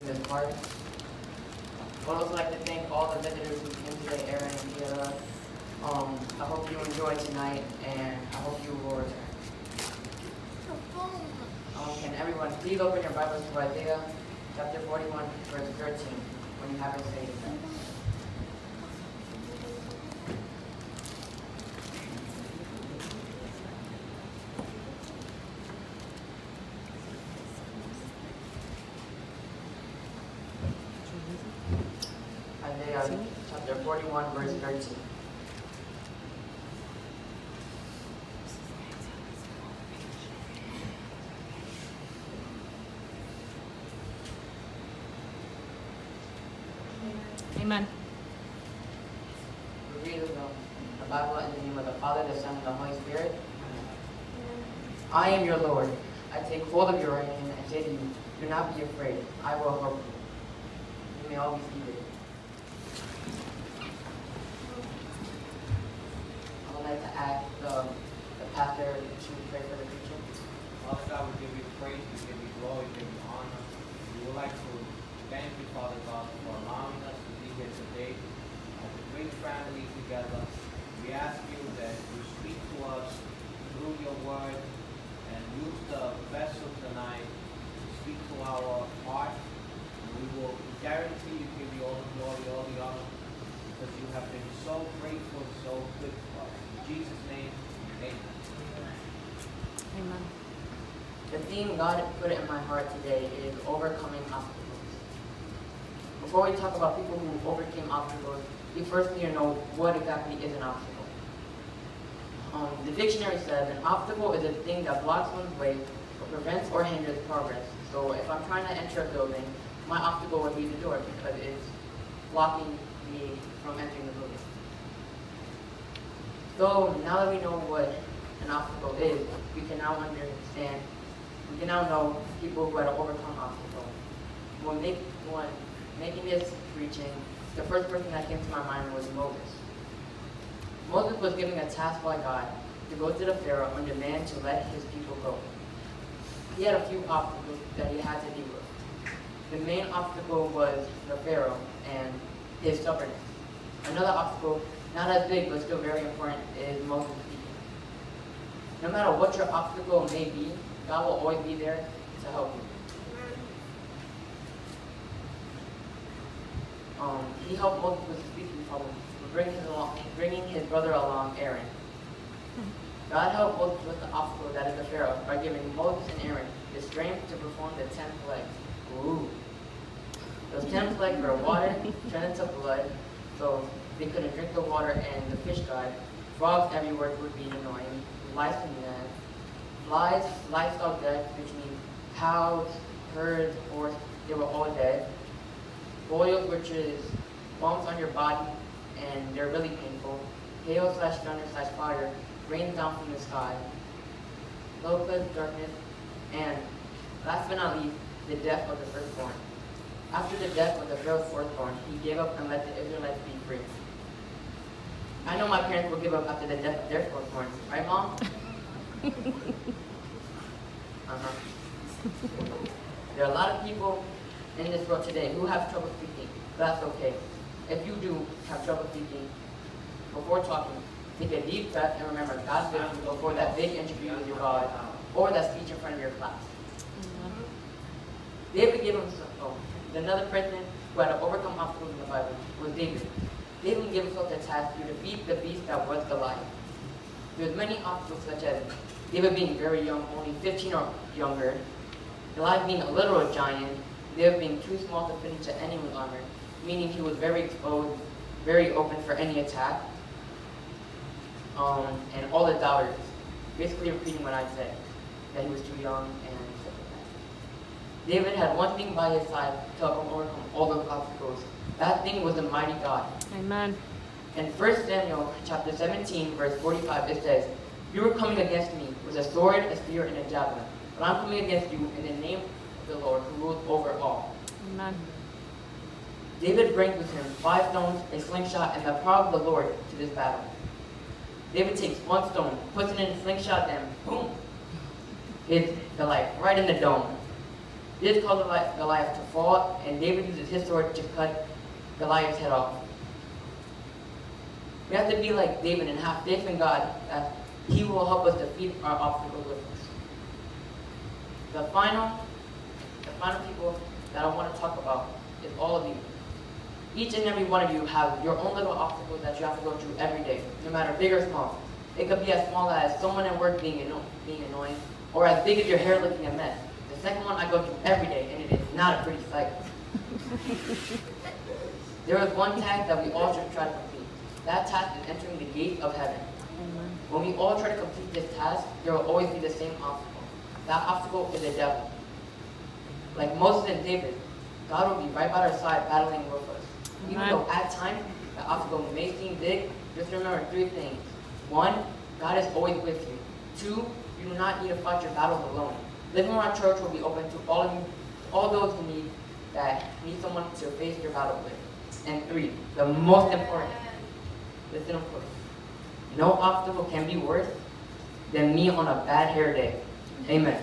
this part. I would also like to thank all the visitors who came today, Aaron and Kiara. I hope you enjoyed tonight, and I hope you will return. Can everyone please open your Bibles to Isaiah chapter 41, verse 13, when you haven't said it yet. Isaiah chapter 41, verse 13. Amen. We read the Bible in the name of the Father, the Son, and the Holy Spirit. I am your Lord. I take hold of your right hand and say to you, do not be afraid. I will help you. You may all be seated. I would like to ask the pastor to pray for the preacher. Father God, we give you praise, we give you glory, we give you honor. We would like to thank you, Father God, for allowing us to be here today as a great family together. We ask you that you speak to us through your word and use the vessel tonight to speak to our heart. And we will guarantee you give you all the glory, all the honor, because you have been so grateful, so good to us. In Jesus' name, amen. Amen. The theme God put in my heart today is overcoming obstacles. Before we talk about people who overcame obstacles, we first need to know what exactly is an obstacle. The dictionary says an obstacle is a thing that blocks one's way or prevents or hinders progress. So if I'm trying to enter a building, my obstacle would be the door because it's blocking me from entering the building. So now that we know what an obstacle is, we can now know people who had to overcome obstacles. When making this preaching, the first person that came to my mind was Moses. Moses was given a task by God to go to the Pharaoh and demand to let his people go. He had a few obstacles that he had to deal with. The main obstacle was the Pharaoh and his stubbornness. Another obstacle, not as big but still very important, is Moses speaking. No matter what your obstacle may be, God will always be there to help you. He helped Moses with the speaking problem, bringing his brother along, Aaron. God helped Moses with the obstacle that is the Pharaoh by giving Moses and Aaron the strength to perform the 10 plagues. Ooh. Those 10 plagues were water turned into blood, so they couldn't drink the water and the fish died. Frogs everywhere would be annoying. Lice in the net. Flies, livestock dead, which means cows, herds, horse, they were all dead. Boils, which is bumps on your body, and they're really painful. Hail / thunder / fire rains down from the sky. Locusts, darkness, and last but not least, the death of the firstborn. After the death of the Pharaoh's firstborn, he gave up and let the Israelites be free. I know my parents will give up after the death of their firstborn, right, Mom? There are a lot of people in this world today who have trouble speaking, but that's okay. If you do have trouble speaking, before talking, take a deep breath and remember God's with you before that big interview with your God or that speech in front of your class. David gave himself, another person who had to overcome obstacles in the Bible was David. David gave himself the task to defeat the beast that was Goliath. There was many obstacles such as David being very young, only 15 or younger, Goliath being a literal giant, David being too small to fit into anyone's armor, meaning he was very exposed, very open for any attack, and all the doubters, basically repeating what I said, that he was too young and stuff like that. David had one thing by his side to help him overcome all those obstacles. That thing was the mighty God. Amen. In 1 Samuel chapter 17, verse 45, it says, "You are coming against me with a sword, a spear, and a javelin, but I'm coming against you in the name of the Lord who rules over all." Amen. David brings with him 5 stones, a slingshot, and the power of the Lord to this battle. David takes one stone, puts it in a slingshot, and boom, hits Goliath right in the dome. This caused Goliath to fall, and David uses his sword to cut Goliath's head off. We have to be like David and have faith in God that He will help us defeat our obstacles with us. The final people that I want to talk about is all of you. Each and every one of you have your own little obstacles that you have to go through every day, no matter big or small. It could be as small as someone at work being annoying, or as big as your hair looking a mess. The second one I go through every day, and it is not a pretty sight. There is one task that we all should try to complete. That task is entering the gate of heaven. When we all try to complete this task, there will always be the same obstacle. That obstacle is the devil. Like Moses and David, God will be right by our side battling with us. Even though at times the obstacle may seem big, just remember 3 things. 1, God is always with you. 2, you do not need to fight your battles alone. Living Rock Church will be open to all of you, all those who need someone to face your battle with. And 3, the most important, listen up close. No obstacle can be worse than me on a bad hair day. Amen.